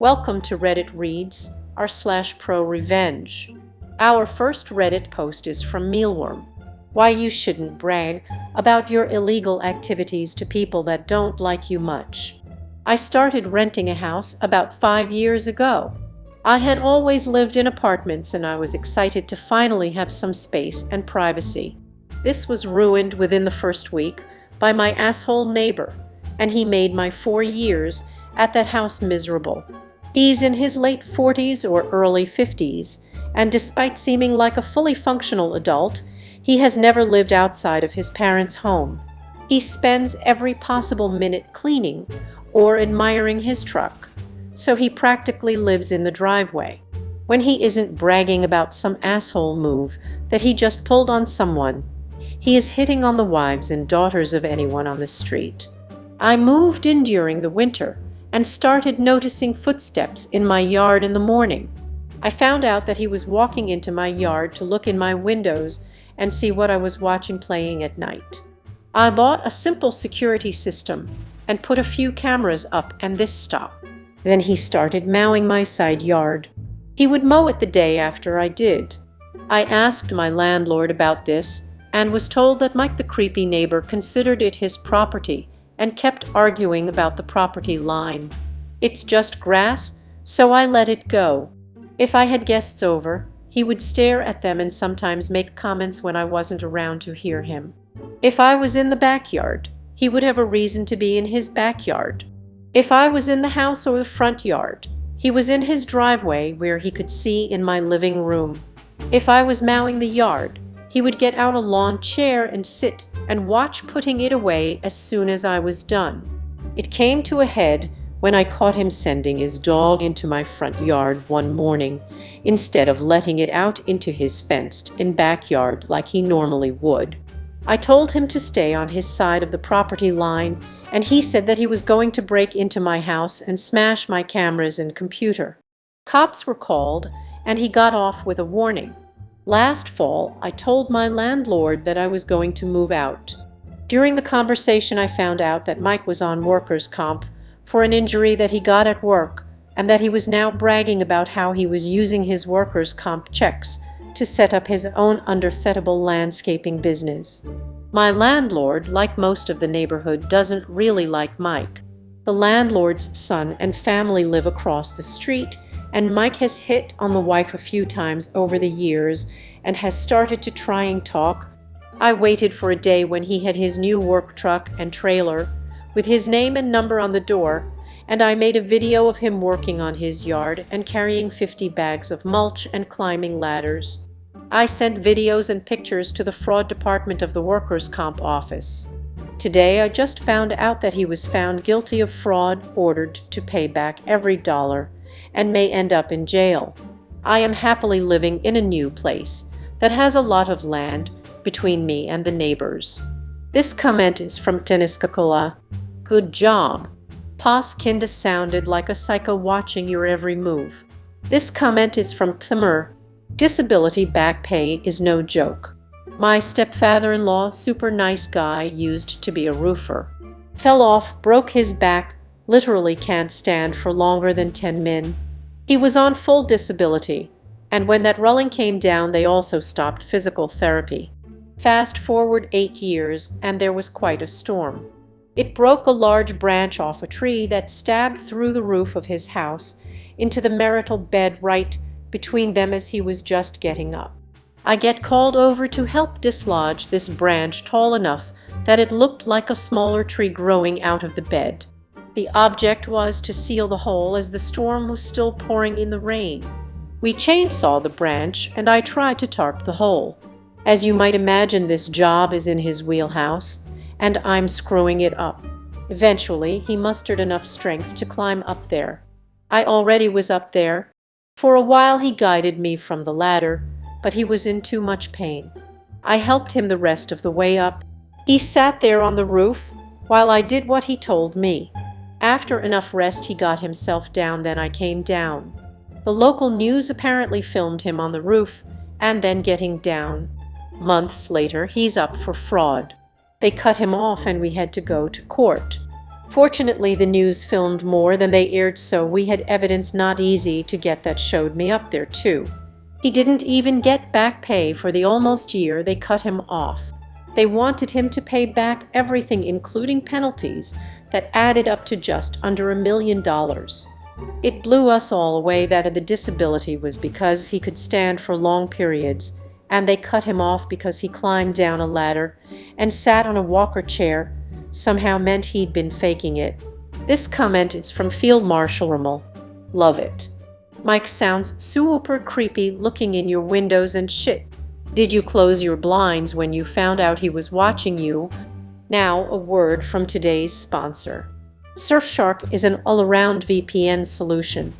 Welcome to Reddit Reads r/ProRevenge. Our first Reddit post is from Mealworm. Why you shouldn't brag about your illegal activities to people that don't like you much. I started renting a house about 5 years ago. I had always lived in apartments and I was excited to finally have some space and privacy. This was ruined within the first week by my asshole neighbor, and he made my 4 years at that house miserable. He's in his late 40s or early 50s, and despite seeming like a fully functional adult, he has never lived outside of his parents' home. He spends every possible minute cleaning or admiring his truck, so he practically lives in the driveway. When he isn't bragging about some asshole move that he just pulled on someone, he is hitting on the wives and daughters of anyone on the street. I moved in during the winter and started noticing footsteps in my yard in the morning. I found out that he was walking into my yard to look in my windows and see what I was watching playing at night. I bought a simple security system and put a few cameras up, and this stopped. Then he started mowing my side yard. He would mow it the day after I did. I asked my landlord about this and was told that Mike, the creepy neighbor, considered it his property and kept arguing about the property line. It's just grass, so I let it go. If I had guests over, he would stare at them and sometimes make comments when I wasn't around to hear him. If I was in the backyard, he would have a reason to be in his backyard. If I was in the house or the front yard, he was in his driveway where he could see in my living room. If I was mowing the yard, he would get out a lawn chair and sit and watch putting it away as soon as I was done. It came to a head when I caught him sending his dog into my front yard one morning instead of letting it out into his fenced-in backyard like he normally would. I told him to stay on his side of the property line, and he said that he was going to break into my house and smash my cameras and computer. Cops were called, and he got off with a warning. Last fall, I told my landlord that I was going to move out. During the conversation, I found out that Mike was on workers' comp for an injury that he got at work, and that he was now bragging about how he was using his workers' comp checks to set up his own underfettable landscaping business. My landlord, like most of the neighborhood, doesn't really like Mike. The landlord's son and family live across the street, and Mike has hit on the wife a few times over the years and has started to try and talk. I waited for a day when he had his new work truck and trailer with his name and number on the door, and I made a video of him working on his yard and carrying 50 bags of mulch and climbing ladders. I sent videos and pictures to the fraud department of the workers' comp office. Today I just found out that he was found guilty of fraud, ordered to pay back every dollar, and may end up in jail. I am happily living in a new place that has a lot of land between me and the neighbors. This comment is from Teniskakola. Good job. Pas Kinda sounded like a psycho watching your every move. This comment is from Thmer. Disability back pay is no joke. My stepfather-in-law, super nice guy, used to be a roofer. Fell off, broke his back, literally can't stand for longer than 10 min. He was on full disability, and when that ruling came down, they also stopped physical therapy. Fast forward 8 years, and there was quite a storm. It broke a large branch off a tree that stabbed through the roof of his house into the marital bed right between them as he was just getting up. I get called over to help dislodge this branch tall enough that it looked like a smaller tree growing out of the bed. The object was to seal the hole as the storm was still pouring in the rain. We chainsawed the branch, and I tried to tarp the hole. As you might imagine, this job is in his wheelhouse, and I'm screwing it up. Eventually, he mustered enough strength to climb up there. I already was up there. For a while he guided me from the ladder, but he was in too much pain. I helped him the rest of the way up. He sat there on the roof while I did what he told me. After enough rest, he got himself down, then I came down. The local news apparently filmed him on the roof and then getting down. Months later, he's up for fraud. They cut him off and we had to go to court. Fortunately, the news filmed more than they aired, so we had evidence not easy to get that showed me up there too. He didn't even get back pay for the almost year they cut him off. They wanted him to pay back everything, including penalties, that added up to just under $1 million. It blew us all away that the disability was because he could stand for long periods, and they cut him off because he climbed down a ladder and sat on a walker chair somehow meant he'd been faking it. This comment is from Field Marshal Rommel. Love it. Mike sounds super creepy looking in your windows and shit. Did you close your blinds when you found out he was watching you? Now, a word from today's sponsor. Surfshark is an all-around VPN solution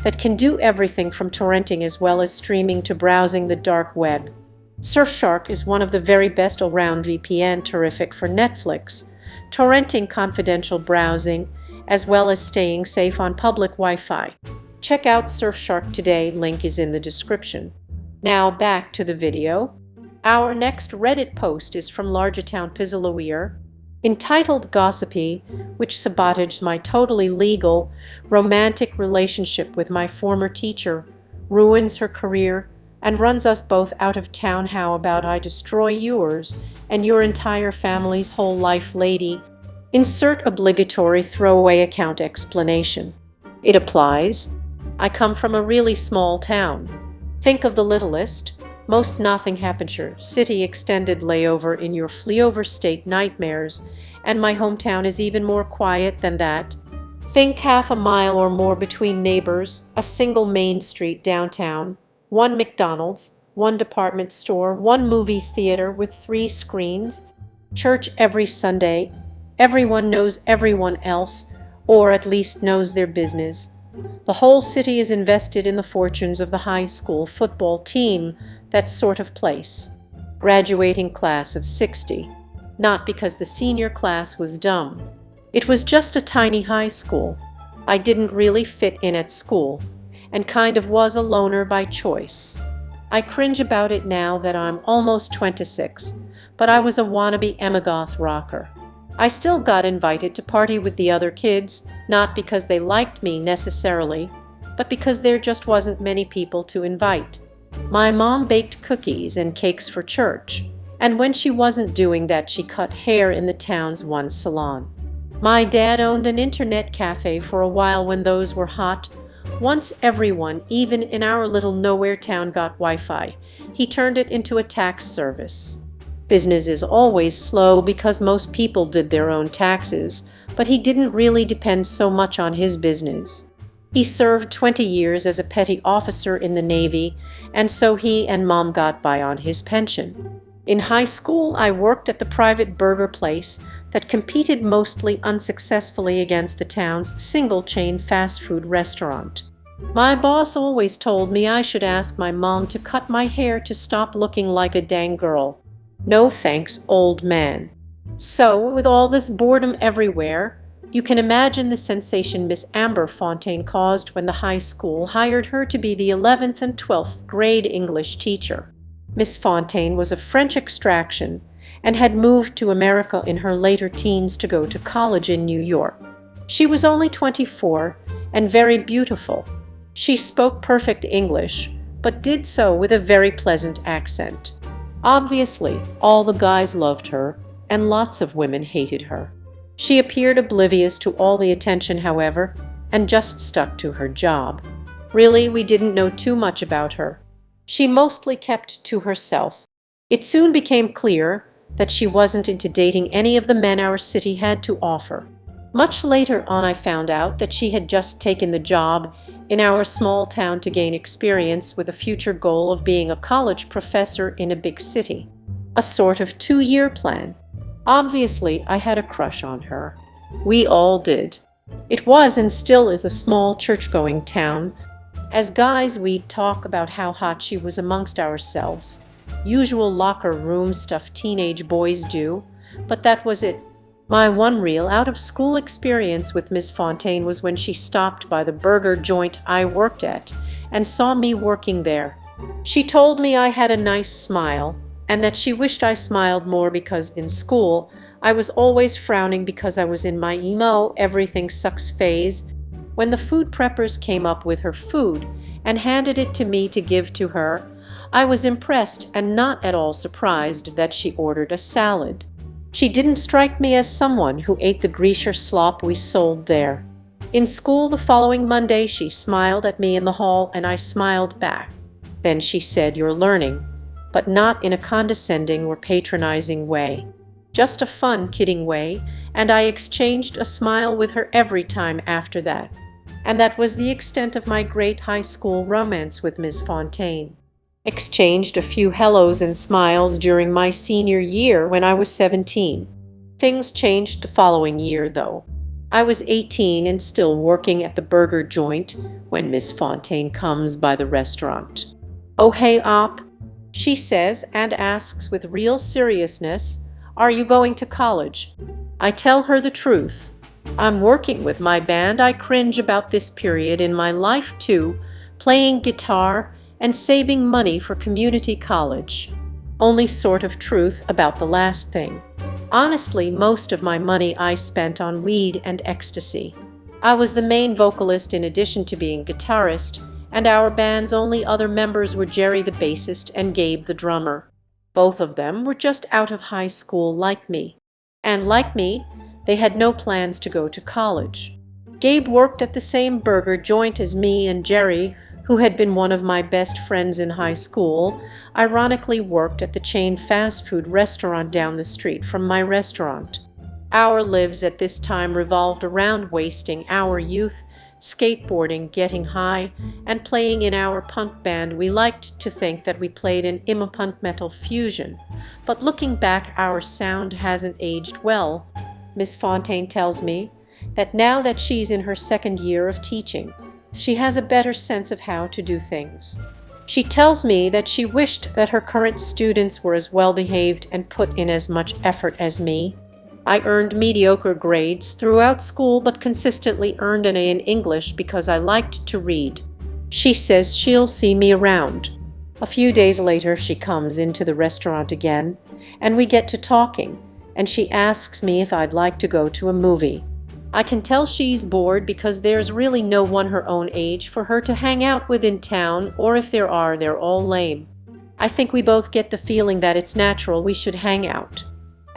that can do everything from torrenting as well as streaming to browsing the dark web. Surfshark is one of the very best all-round VPN, terrific for Netflix, torrenting, confidential browsing, as well as staying safe on public Wi-Fi. Check out Surfshark today, link is in the description. Now back to the video. Our next Reddit post is from Largetown Pizzalawyer, entitled Gossipy, which sabotaged my totally legal, romantic relationship with my former teacher, ruins her career, and runs us both out of town. How about I destroy yours and your entire family's whole life, lady? Insert obligatory throwaway account explanation. It applies. I come from a really small town. Think of the littlest, most Nottinghamshire city extended layover in your flyover state nightmares, and my hometown is even more quiet than that. Think half a mile or more between neighbors, a single main street downtown, one McDonald's, one department store, one movie theater with 3 screens, church every Sunday, everyone knows everyone else, or at least knows their business. The whole city is invested in the fortunes of the high school football team, that sort of place. Graduating class of 60. Not because the senior class was dumb. It was just a tiny high school. I didn't really fit in at school, and kind of was a loner by choice. I cringe about it now that I'm almost 26, but I was a wannabe emo-goth rocker. I still got invited to party with the other kids, not because they liked me necessarily, but because there just wasn't many people to invite. My mom baked cookies and cakes for church, and when she wasn't doing that, she cut hair in the town's one salon. My dad owned an internet cafe for a while when those were hot. Once everyone, even in our little nowhere town, got Wi-Fi, he turned it into a tax service. Business is always slow because most people did their own taxes, but he didn't really depend so much on his business. He served 20 years as a petty officer in the Navy, and so he and Mom got by on his pension. In high school, I worked at the private burger place that competed mostly unsuccessfully against the town's single-chain fast food restaurant. My boss always told me I should ask my mom to cut my hair to stop looking like a dang girl. No thanks, old man. So, with all this boredom everywhere, you can imagine the sensation Miss Amber Fontaine caused when the high school hired her to be the 11th and 12th grade English teacher. Miss Fontaine was of French extraction and had moved to America in her later teens to go to college in New York. She was only 24 and very beautiful. She spoke perfect English, but did so with a very pleasant accent. Obviously, all the guys loved her, and lots of women hated her. She appeared oblivious to all the attention, however, and just stuck to her job. Really, we didn't know too much about her. She mostly kept to herself. It soon became clear that she wasn't into dating any of the men our city had to offer. Much later on, I found out that she had just taken the job in our small town to gain experience with a future goal of being a college professor in a big city. A sort of 2-year plan. Obviously, I had a crush on her. We all did. It was and still is a small church-going town. As guys, we'd talk about how hot she was amongst ourselves. Usual locker room stuff teenage boys do, but that was it. My one real out-of-school experience with Miss Fontaine was when she stopped by the burger joint I worked at and saw me working there. She told me I had a nice smile, and that she wished I smiled more because in school I was always frowning because I was in my emo everything sucks phase. When the food preppers came up with her food and handed it to me to give to her, I was impressed and not at all surprised that she ordered a salad. She didn't strike me as someone who ate the greaser slop we sold there. In school the following Monday she smiled at me in the hall and I smiled back. Then she said, "You're learning," but not in a condescending or patronizing way. Just a fun, kidding way, and I exchanged a smile with her every time after that. And that was the extent of my great high school romance with Ms. Fontaine. Exchanged a few hellos and smiles during my senior year when I was 17. Things changed the following year, though. I was 18 and still working at the burger joint when Miss Fontaine comes by the restaurant. "Oh, hey, Op," she says and asks with real seriousness, "Are you going to college?" I tell her the truth. I'm working with my band. I cringe about this period in my life too, playing guitar and saving money for community college. Only sort of truth about the last thing. Honestly, most of my money I spent on weed and ecstasy. I was the main vocalist in addition to being guitarist, and our band's only other members were Jerry the bassist and Gabe the drummer. Both of them were just out of high school like me. And like me, they had no plans to go to college. Gabe worked at the same burger joint as me, and Jerry, who had been one of my best friends in high school, ironically worked at the chain fast food restaurant down the street from my restaurant. Our lives at this time revolved around wasting our youth, skateboarding, getting high, and playing in our punk band. We liked to think that we played an emo punk metal fusion, but looking back, our sound hasn't aged well. Miss Fontaine tells me that now that she's in her second year of teaching, she has a better sense of how to do things. She tells me that she wished that her current students were as well behaved and put in as much effort as me. I earned mediocre grades throughout school but consistently earned an A in English because I liked to read. She says she'll see me around. A few days later she comes into the restaurant again, and we get to talking, and she asks me if I'd like to go to a movie. I can tell she's bored because there's really no one her own age for her to hang out with in town, or if there are, they're all lame. I think we both get the feeling that it's natural we should hang out.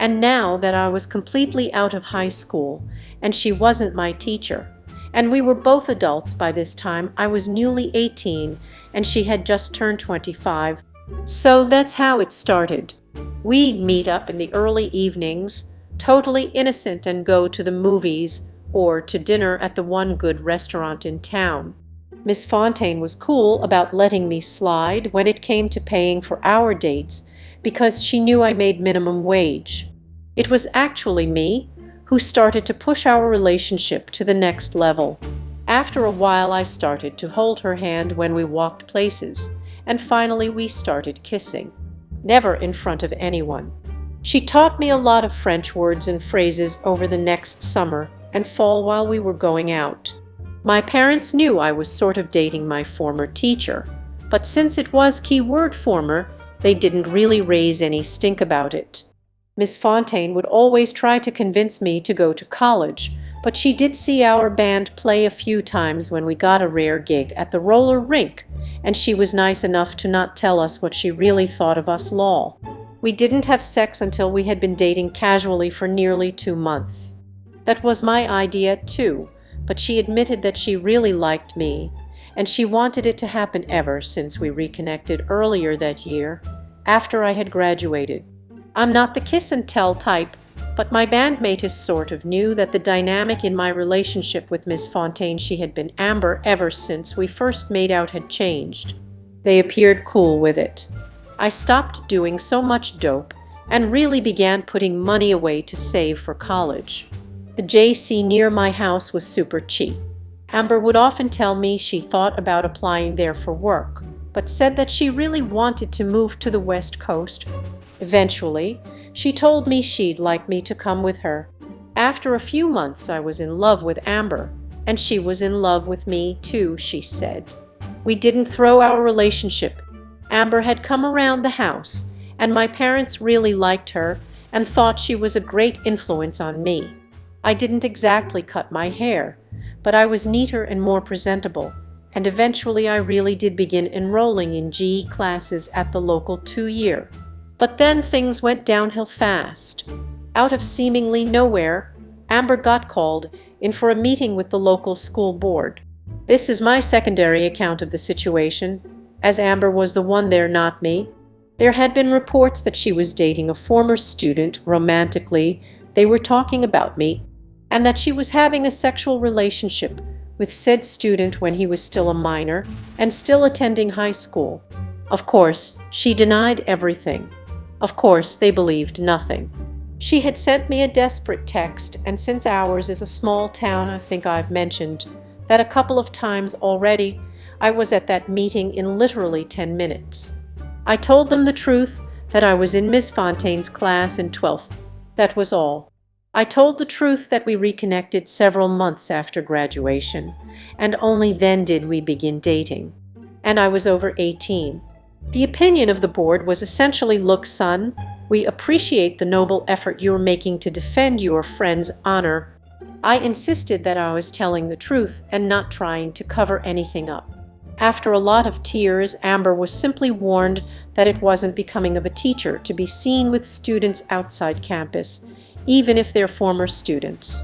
And now that I was completely out of high school, and she wasn't my teacher, and we were both adults by this time, I was newly 18, and she had just turned 25. So that's how it started. We'd meet up in the early evenings, totally innocent, and go to the movies or to dinner at the one good restaurant in town. Miss Fontaine was cool about letting me slide when it came to paying for our dates because she knew I made minimum wage. It was actually me who started to push our relationship to the next level. After a while I started to hold her hand when we walked places, and finally we started kissing. Never in front of anyone. She taught me a lot of French words and phrases over the next summer and fall while we were going out. My parents knew I was sort of dating my former teacher, but since it was keyword former, they didn't really raise any stink about it. Miss Fontaine would always try to convince me to go to college, but she did see our band play a few times when we got a rare gig at the roller rink, and she was nice enough to not tell us what she really thought of us lol. We didn't have sex until we had been dating casually for nearly 2 months. That was my idea too, but she admitted that she really liked me, and she wanted it to happen ever since we reconnected earlier that year, after I had graduated. I'm not the kiss and tell type, but my bandmate sort of knew that the dynamic in my relationship with Miss Fontaine, she had been amber ever since we first made out, had changed. They appeared cool with it. I stopped doing so much dope and really began putting money away to save for college. The JC near my house was super cheap. Amber would often tell me she thought about applying there for work, but said that she really wanted to move to the West Coast. Eventually, she told me she'd like me to come with her. After a few months, I was in love with Amber, and she was in love with me too, she said. We didn't throw our relationship. Amber had come around the house, and my parents really liked her, and thought she was a great influence on me. I didn't exactly cut my hair, but I was neater and more presentable, and eventually I really did begin enrolling in GE classes at the local 2-year. But then things went downhill fast. Out of seemingly nowhere, Amber got called in for a meeting with the local school board. This is my secondary account of the situation, as Amber was the one there, not me. There had been reports that she was dating a former student romantically. They were talking about me, and that she was having a sexual relationship with said student when he was still a minor and still attending high school. Of course, she denied everything. Of course, they believed nothing. She had sent me a desperate text, and since ours is a small town, I think I've mentioned that a couple of times already, I was at that meeting in literally 10 minutes. I told them the truth, that I was in Miss Fontaine's class in 12th. That was all. I told the truth that we reconnected several months after graduation, and only then did we begin dating. And I was over 18. The opinion of the board was essentially, look, son, we appreciate the noble effort you're making to defend your friend's honor. I insisted that I was telling the truth and not trying to cover anything up. After a lot of tears, Amber was simply warned that it wasn't becoming of a teacher to be seen with students outside campus, even if they're former students.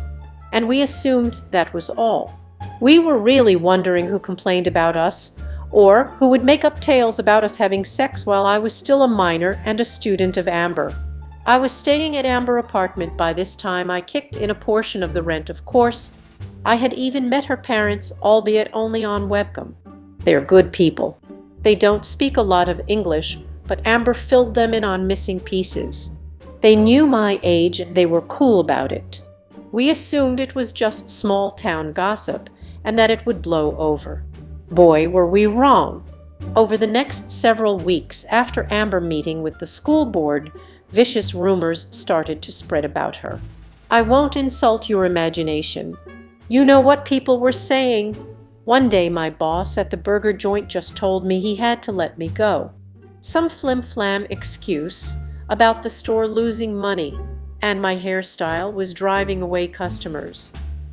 And we assumed that was all. We were really wondering who complained about us, or who would make up tales about us having sex while I was still a minor and a student of Amber. I was staying at Amber apartment by this time. I kicked in a portion of the rent, of course. I had even met her parents, albeit only on webcam. They're good people. They don't speak a lot of English, but Amber filled them in on missing pieces. They knew my age and they were cool about it. We assumed it was just small town gossip and that it would blow over. Boy, were we wrong. Over the next several weeks after Amber meeting with the school board, vicious rumors started to spread about her. I won't insult your imagination. You know what people were saying. One day my boss at the burger joint just told me he had to let me go. Some flim-flam excuse about the store losing money, and my hairstyle was driving away customers.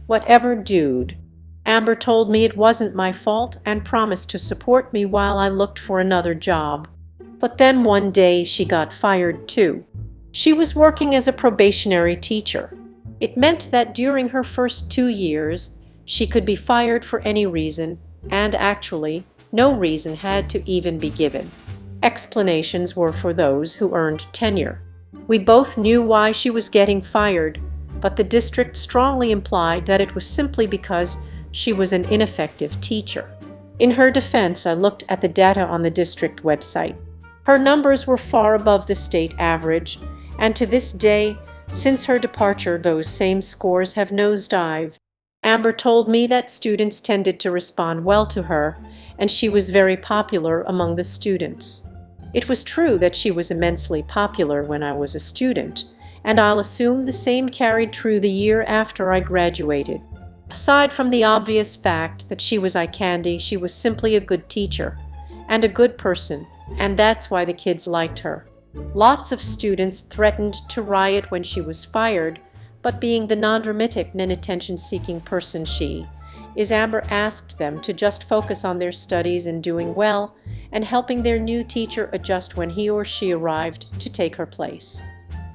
Whatever, dude. Amber told me it wasn't my fault and promised to support me while I looked for another job. But then one day she got fired too. She was working as a probationary teacher. It meant that during her first 2 years, she could be fired for any reason, and actually, no reason had to even be given. Explanations were for those who earned tenure. We both knew why she was getting fired, but the district strongly implied that it was simply because she was an ineffective teacher. In her defense, I looked at the data on the district website. Her numbers were far above the state average, and to this day, since her departure, those same scores have nosedived. Amber told me that students tended to respond well to her, and she was very popular among the students. It was true that she was immensely popular when I was a student, and I'll assume the same carried true the year after I graduated. Aside from the obvious fact that she was eye candy, she was simply a good teacher and a good person, and that's why the kids liked her. Lots of students threatened to riot when she was fired, but being the non-dramatic, non-attention-seeking person she is, Amber asked them to just focus on their studies and doing well, and helping their new teacher adjust when he or she arrived to take her place.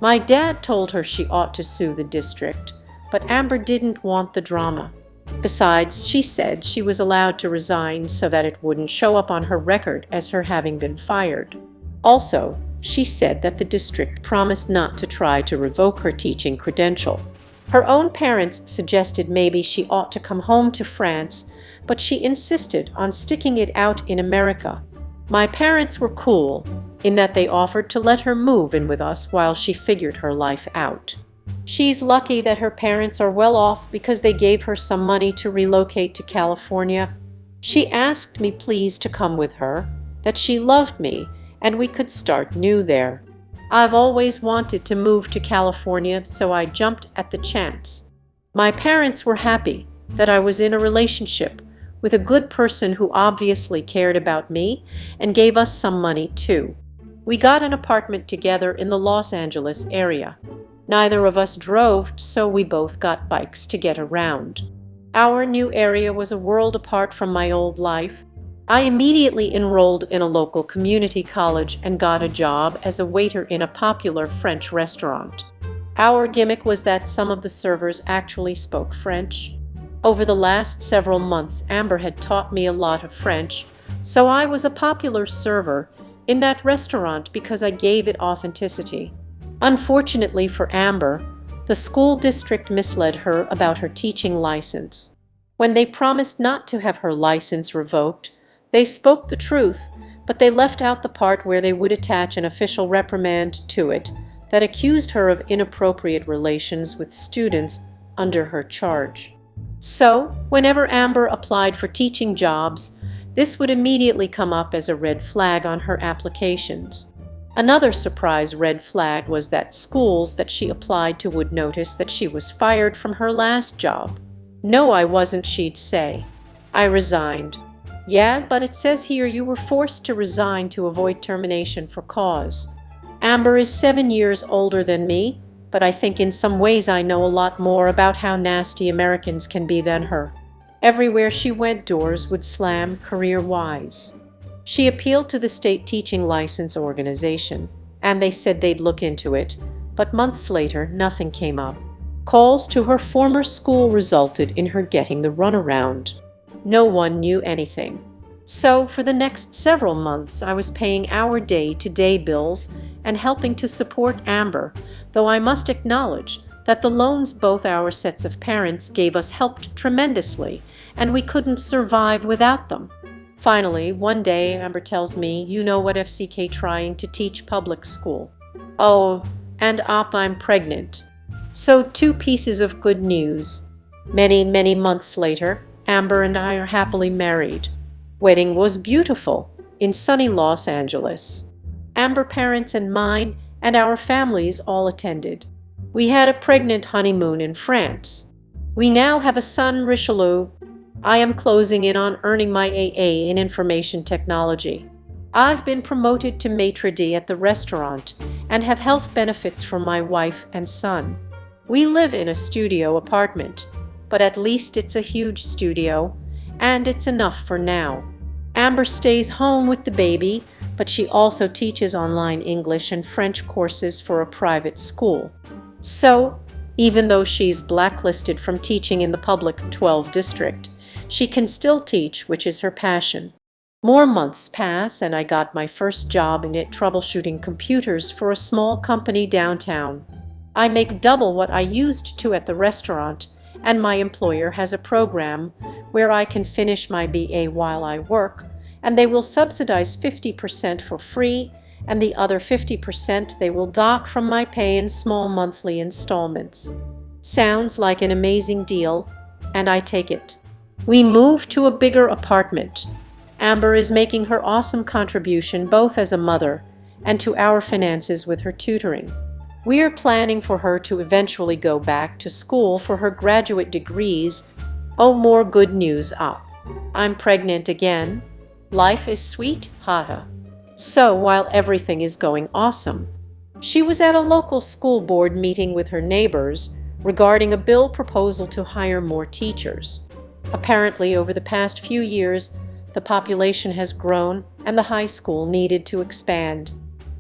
My dad told her she ought to sue the district, but Amber didn't want the drama. Besides, she said she was allowed to resign so that it wouldn't show up on her record as her having been fired. Also, she said that the district promised not to try to revoke her teaching credential. Her own parents suggested maybe she ought to come home to France, but she insisted on sticking it out in America. My parents were cool, in that they offered to let her move in with us while she figured her life out. She's lucky that her parents are well off because they gave her some money to relocate to California. She asked me please to come with her, that she loved me, and we could start new there. I've always wanted to move to California, so I jumped at the chance. My parents were happy that I was in a relationship with a good person who obviously cared about me and gave us some money too. We got an apartment together in the Los Angeles area. Neither of us drove, so we both got bikes to get around. Our new area was a world apart from my old life. I immediately enrolled in a local community college and got a job as a waiter in a popular French restaurant. Our gimmick was that some of the servers actually spoke French. Over the last several months, Amber had taught me a lot of French, so I was a popular server in that restaurant because I gave it authenticity. Unfortunately for Amber, the school district misled her about her teaching license. When they promised not to have her license revoked, they spoke the truth, but they left out the part where they would attach an official reprimand to it that accused her of inappropriate relations with students under her charge. So, whenever Amber applied for teaching jobs, this would immediately come up as a red flag on her applications. Another surprise red flag was that schools that she applied to would notice that she was fired from her last job. "No, I wasn't," she'd say. "I resigned." "Yeah, but it says here you were forced to resign to avoid termination for cause." Amber is 7 years older than me, but I think in some ways I know a lot more about how nasty Americans can be than her. Everywhere she went, doors would slam career-wise. She appealed to the state teaching license organization, and they said they'd look into it, but months later nothing came up. Calls to her former school resulted in her getting the runaround. No one knew anything. So for the next several months I was paying our day-to-day bills and helping to support Amber, though I must acknowledge that the loans both our sets of parents gave us helped tremendously, and we couldn't survive without them. Finally, one day Amber tells me, "You know what, FCK, trying to teach public school." Oh, and I'm pregnant. So 2 pieces of good news. Many months later, Amber and I are happily married. Wedding was beautiful in sunny Los Angeles. Amber parents and mine and our families all attended. We had a pregnant honeymoon in France. We now have a son, Richelieu. I am closing in on earning my AA in information technology. I've been promoted to maitre d' at the restaurant and have health benefits for my wife and son. We live in a studio apartment, but at least it's a huge studio, and it's enough for now. Amber stays home with the baby, but she also teaches online English and French courses for a private school. So, even though she's blacklisted from teaching in the public 12 district, she can still teach, which is her passion. More months pass, and I got my first job in it troubleshooting computers for a small company downtown. I make double what I used to at the restaurant, and my employer has a program where I can finish my BA while I work, and they will subsidize 50% for free, and the other 50% they will dock from my pay in small monthly installments. Sounds like an amazing deal, and I take it. We move to a bigger apartment. Amber is making her awesome contribution both as a mother and to our finances with her tutoring. We are planning for her to eventually go back to school for her graduate degrees. Oh, more good news up. I'm pregnant again. Life is sweet, haha. So while everything is going awesome, she was at a local school board meeting with her neighbors regarding a bill proposal to hire more teachers. Apparently, over the past few years, the population has grown and the high school needed to expand.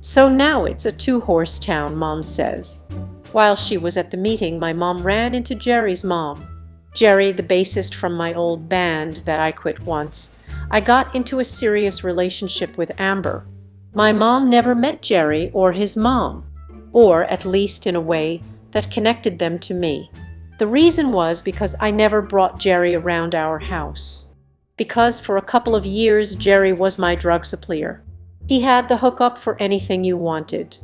So now it's a 2-horse town, Mom says. While she was at the meeting, my mom ran into Jerry's mom. Jerry, the bassist from my old band that I quit once. I got into a serious relationship with Amber. My mom never met Jerry or his mom, or at least in a way that connected them to me. The reason was because I never brought Jerry around our house. Because for a couple of years, Jerry was my drug supplier. He had the hookup for anything you wanted.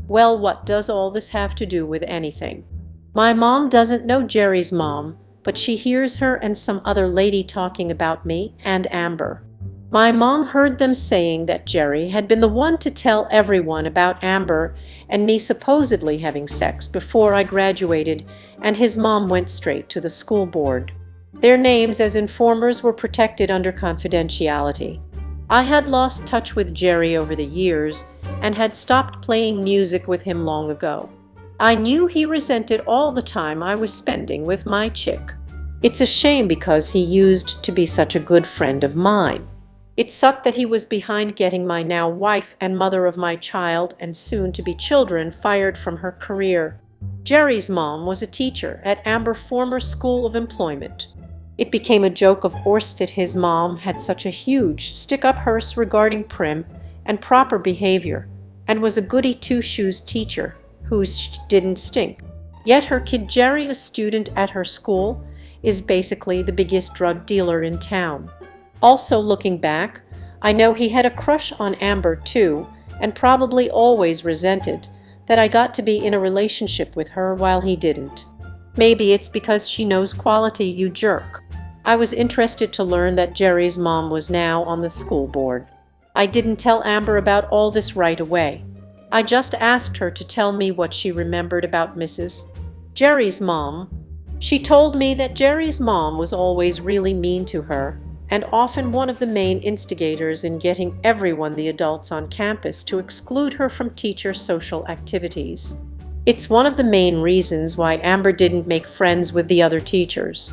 Well, what does all this have to do with anything? My mom doesn't know Jerry's mom, but she hears her and some other lady talking about me and Amber. My mom heard them saying that Jerry had been the one to tell everyone about Amber and me supposedly having sex before I graduated, and his mom went straight to the school board. Their names as informers were protected under confidentiality. I had lost touch with Jerry over the years and had stopped playing music with him long ago. I knew he resented all the time I was spending with my chick. It's a shame because he used to be such a good friend of mine. It sucked that he was behind getting my now wife and mother of my child and soon-to-be children fired from her career. Jerry's mom was a teacher at Amber's former school of employment. It became a joke, of course, that his mom had such a huge stick-up hers regarding prim and proper behavior and was a goody two-shoes teacher whose didn't stink. Yet her kid Jerry, a student at her school, is basically the biggest drug dealer in town. Also, looking back, I know he had a crush on Amber too, and probably always resented that I got to be in a relationship with her while he didn't. Maybe it's because she knows quality, you jerk. I was interested to learn that Jerry's mom was now on the school board. I didn't tell Amber about all this right away. I just asked her to tell me what she remembered about Mrs. Jerry's mom. She told me that Jerry's mom was always really mean to her, and often one of the main instigators in getting everyone, the adults on campus, to exclude her from teacher social activities. It's one of the main reasons why Amber didn't make friends with the other teachers.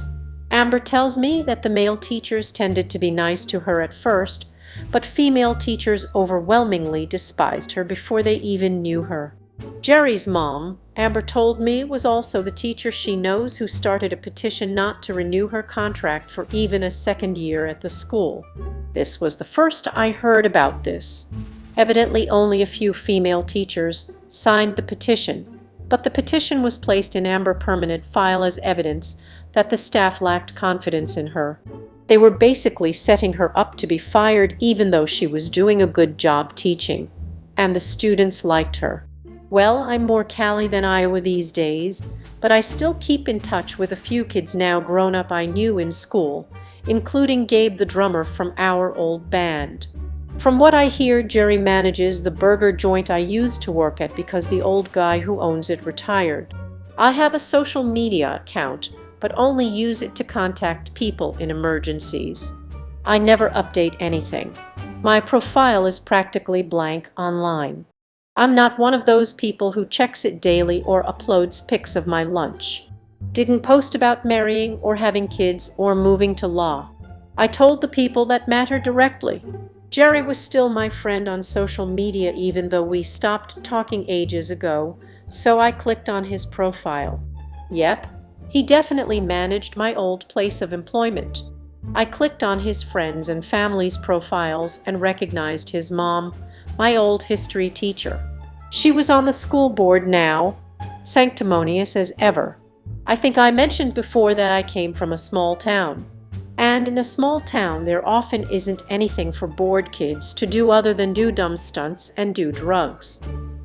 Amber tells me that the male teachers tended to be nice to her at first, but female teachers overwhelmingly despised her before they even knew her. Jerry's mom, Amber told me, was also the teacher she knows who started a petition not to renew her contract for even a second year at the school. This was the first I heard about this. Evidently only a few female teachers signed the petition, but the petition was placed in Amber's permanent file as evidence that the staff lacked confidence in her. They were basically setting her up to be fired even though she was doing a good job teaching, and the students liked her. Well, I'm more Cali than Iowa these days, but I still keep in touch with a few kids now grown up I knew in school, including Gabe, the drummer from our old band. From what I hear, Jerry manages the burger joint I used to work at because the old guy who owns it retired. I have a social media account, but only use it to contact people in emergencies. I never update anything. My profile is practically blank online. I'm not one of those people who checks it daily or uploads pics of my lunch. Didn't post about marrying or having kids or moving to law. I told the people that matter directly. Jerry was still my friend on social media even though we stopped talking ages ago, so I clicked on his profile. Yep, he definitely managed my old place of employment. I clicked on his friends and family's profiles and recognized his mom, my old history teacher. She was on the school board now, sanctimonious as ever. I think I mentioned before that I came from a small town. And in a small town, there often isn't anything for bored kids to do other than do dumb stunts and do drugs.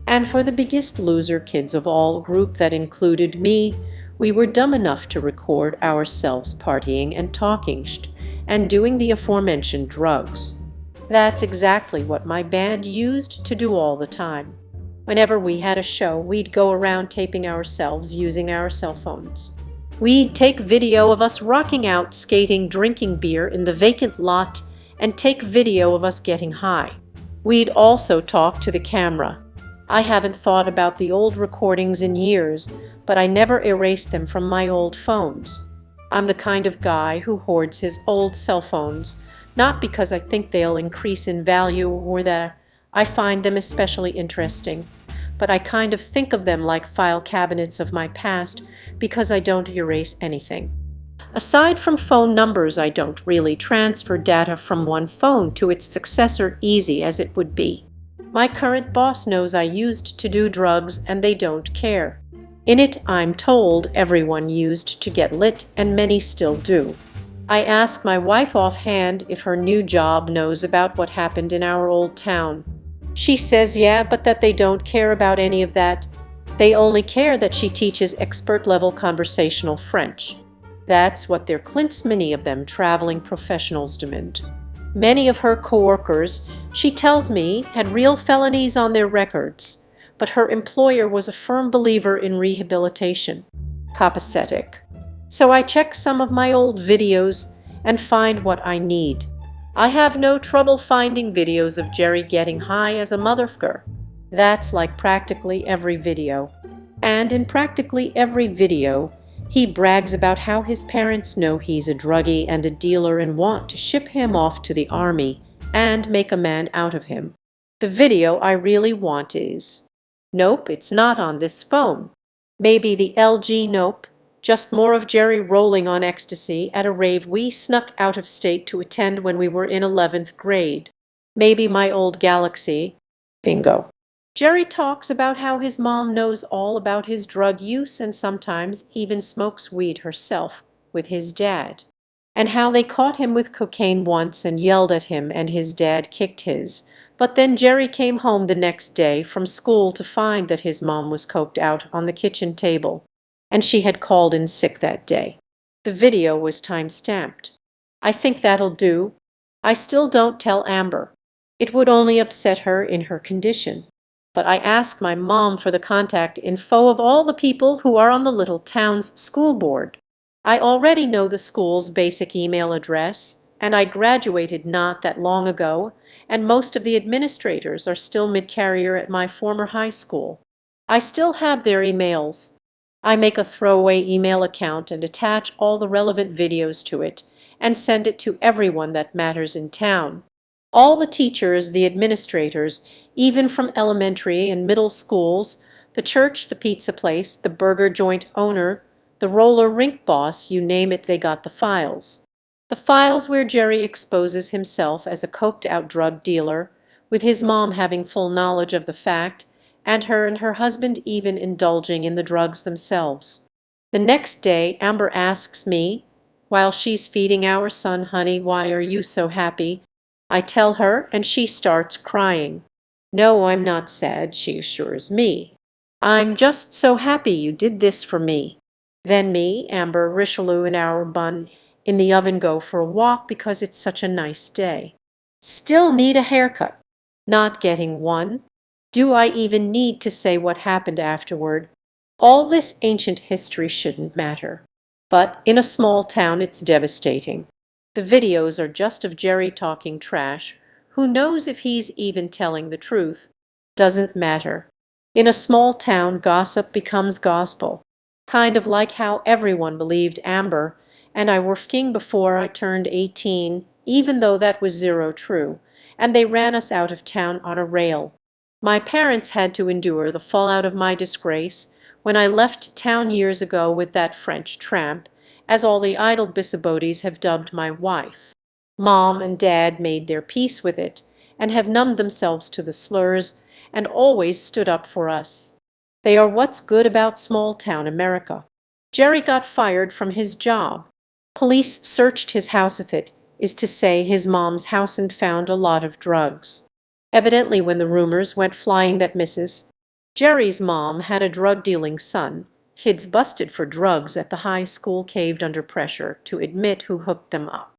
And for the biggest loser kids of all group that included me, we were dumb enough to record ourselves partying and talking and doing the aforementioned drugs. That's exactly what my band used to do all the time. Whenever we had a show, we'd go around taping ourselves using our cell phones. We'd take video of us rocking out, skating, drinking beer in the vacant lot, and take video of us getting high. We'd also talk to the camera. I haven't thought about the old recordings in years, but I never erased them from my old phones. I'm the kind of guy who hoards his old cell phones, not because I think they'll increase in value or that I find them especially interesting, but I kind of think of them like file cabinets of my past because I don't erase anything. Aside from phone numbers, I don't really transfer data from one phone to its successor easy as it would be. My current boss knows I used to do drugs and they don't care. In it, I'm told everyone used to get lit and many still do. I ask my wife offhand if her new job knows about what happened in our old town. She says yeah, but that they don't care about any of that. They only care that she teaches expert-level conversational French. That's what their clients, many of them traveling professionals, demand. Many of her co-workers, she tells me, had real felonies on their records, but her employer was a firm believer in rehabilitation. Copacetic. So I check some of my old videos and find what I need. I have no trouble finding videos of Jerry getting high as a motherfucker. That's like practically every video. And in practically every video, he brags about how his parents know he's a druggie and a dealer and want to ship him off to the army and make a man out of him. The video I really want is... Nope, it's not on this phone. Maybe the LG nope. Just more of Jerry rolling on ecstasy at a rave we snuck out of state to attend when we were in 11th grade. Maybe my old Galaxy. Bingo. Jerry talks about how his mom knows all about his drug use and sometimes even smokes weed herself with his dad, and how they caught him with cocaine once and yelled at him and his dad kicked his. But then Jerry came home the next day from school to find that his mom was coked out on the kitchen table, and she had called in sick that day. The video was time-stamped. I think that'll do. I still don't tell Amber. It would only upset her in her condition. But I asked my mom for the contact info of all the people who are on the little town's school board. I already know the school's basic email address, and I graduated not that long ago, and most of the administrators are still mid-career at my former high school. I still have their emails. I make a throwaway email account and attach all the relevant videos to it and send it to everyone that matters in town. All the teachers, the administrators, even from elementary and middle schools, the church, the pizza place, the burger joint owner, the roller rink boss, you name it, they got the files. The files where Jerry exposes himself as a coked-out drug dealer, with his mom having full knowledge of the fact, and her husband even indulging in the drugs themselves. The next day, Amber asks me, while she's feeding our son, "Honey, why are you so happy?" I tell her, and she starts crying. "No, I'm not sad," she assures me. "I'm just so happy you did this for me." Then me, Amber, Richelieu, and our bun in the oven go for a walk because it's such a nice day. Still need a haircut. Not getting one. Do I even need to say what happened afterward? All this ancient history shouldn't matter. But in a small town, it's devastating. The videos are just of Jerry talking trash. Who knows if he's even telling the truth? Doesn't matter. In a small town, gossip becomes gospel. Kind of like how everyone believed Amber and I were king before I turned 18, even though that was zero true, and they ran us out of town on a rail. My parents had to endure the fallout of my disgrace when I left town years ago with that French tramp, as all the idle busybodies have dubbed my wife. Mom and Dad made their peace with it and have numbed themselves to the slurs and always stood up for us. They are what's good about small-town America. Jerry got fired from his job. Police searched his house with it, is to say his mom's house, and found a lot of drugs. Evidently when the rumors went flying that Mrs. Jerry's mom had a drug-dealing son, kids busted for drugs at the high school caved under pressure to admit who hooked them up.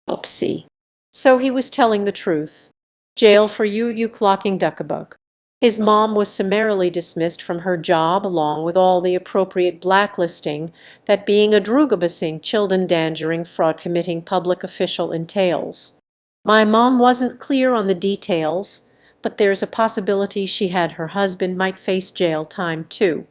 Oopsie. So he was telling the truth. Jail for you, you clocking duckabug. His mom was summarily dismissed from her job along with all the appropriate blacklisting that being a drugabusing, children-endangering, fraud-committing public official entails. My mom wasn't clear on the details, but there's a possibility she had her husband might face jail time too.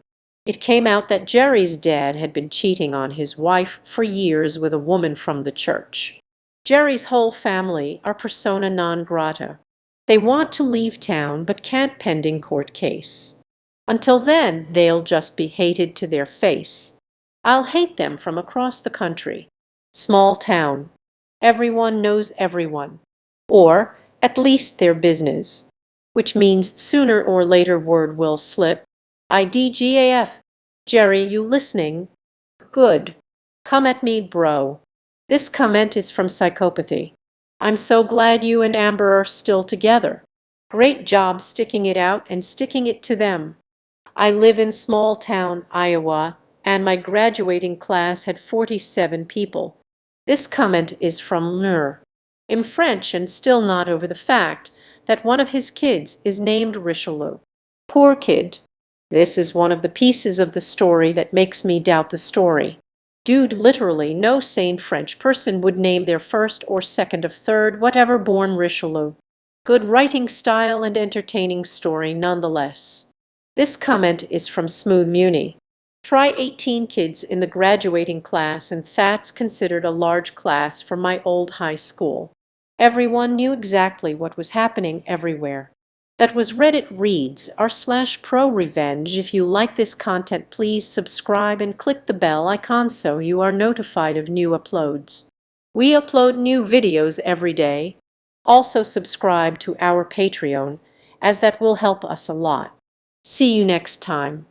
It came out that Jerry's dad had been cheating on his wife for years with a woman from the church. Jerry's whole family are persona non grata. They want to leave town but can't pending court case. Until then, they'll just be hated to their face. I'll hate them from across the country. Small town. Everyone knows everyone. Or at least their business. Which means sooner or later word will slip. IDGAF. Jerry, you listening? Good. Come at me, bro. This comment is from Psychopathy. I'm so glad you and Amber are still together. Great job sticking it out and sticking it to them. I live in small town Iowa, and my graduating class had 47 people. This comment is from Nur. I'm French and still not over the fact that one of his kids is named Richelieu. Poor kid. This is one of the pieces of the story that makes me doubt the story. Dude, literally no sane French person would name their first or second of third whatever born Richelieu. Good writing style and entertaining story nonetheless. This comment is from Smooth Muni. Try 18 kids in the graduating class, and that's considered a large class for my old high school. Everyone knew exactly what was happening everywhere. That was Reddit Reads r/ProRevenge. If you like this content, please subscribe and click the bell icon so you are notified of new uploads. We upload new videos every day. Also subscribe to our Patreon, as that will help us a lot. See you next time.